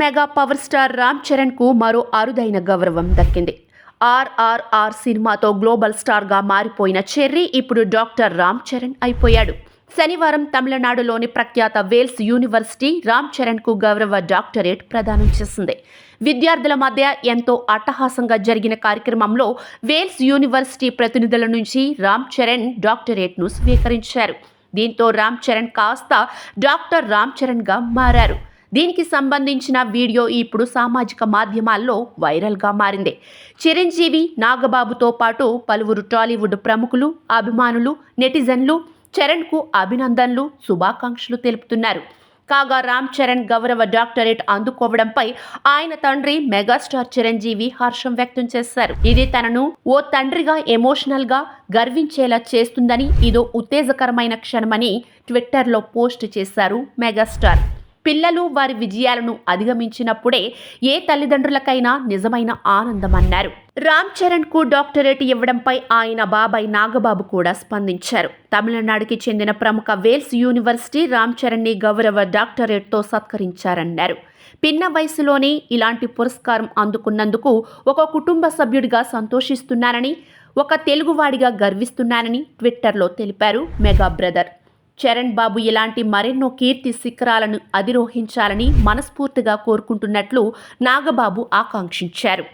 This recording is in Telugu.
Mega power star Ram Charan కు మరో అరుదైన గౌరవం దక్కింది. RRR సినిమాతో గ్లోబల్ స్టార్గా మారిపోయిన చెర్రీ ఇప్పుడు డాక్టర్ రామ్ చరణ్ అయిపోయాడు. శనివారం తమిళనాడులోని ప్రఖ్యాత వేల్స్ యూనివర్సిటీ రామ్ చరణ్ కు గౌరవ డాక్టరేట్ ప్రదానం చేసింది. విద్యార్థుల మధ్య ఎంతో అట్టహాసంగా జరిగిన కార్యక్రమంలో వేల్స్ యూనివర్సిటీ ప్రతినిధుల నుంచి రామ్ చరణ్ డాక్టరేట్ను స్వీకరించారు. దీంతో రామ్ చరణ్ కాస్త డాక్టర్ రామ్ చరణ్గా మారారు. దీనికి సంబంధించిన వీడియో ఇప్పుడు సామాజిక మాధ్యమాల్లో వైరల్గా మారింది. చిరంజీవి, నాగబాబుతో పాటు పలువురు టాలీవుడ్ ప్రముఖులు, అభిమానులు, నెటిజన్లు చరణ్కు అభినందనలు, శుభాకాంక్షలు తెలుపుతున్నారు. కాగా రామ్ చరణ్ గౌరవ డాక్టరేట్ అందుకోవడంపై ఆయన తండ్రి మెగాస్టార్ చిరంజీవి హర్షం వ్యక్తం చేశారు. ఇది తనను ఓ తండ్రిగా ఎమోషనల్గా గర్వించేలా చేస్తుందని, ఇదో ఉత్తేజకరమైన క్షణమని ట్విట్టర్లో పోస్ట్ చేశారు మెగాస్టార్. పిల్లలు వారి విజయాలను అధిగమించినప్పుడే ఏ తల్లిదండ్రులకైనా నిజమైన ఆనందమన్నారు. రామ్ చరణ్ కు డాక్టరేట్ ఇవ్వడంపై ఆయన బాబాయ్ నాగబాబు కూడా స్పందించారు. తమిళనాడుకి చెందిన ప్రముఖ వేల్స్ యూనివర్సిటీ రామ్ చరణ్ ని గౌరవ డాక్టరేట్తో సత్కరించారన్నారు. పిన్న వయసులోనే ఇలాంటి పురస్కారం అందుకున్నందుకు ఒక కుటుంబ సభ్యుడిగా సంతోషిస్తున్నానని, ఒక తెలుగువాడిగా గర్విస్తున్నానని ట్విట్టర్లో తెలిపారు మెగా బ్రదర్. చరణ్ బాబు ఇలాంటి మరెన్నో కీర్తి శిఖరాలను అధిరోహించాలని మనస్ఫూర్తిగా కోరుకుంటున్నట్లు నాగబాబు ఆకాంక్షించారు.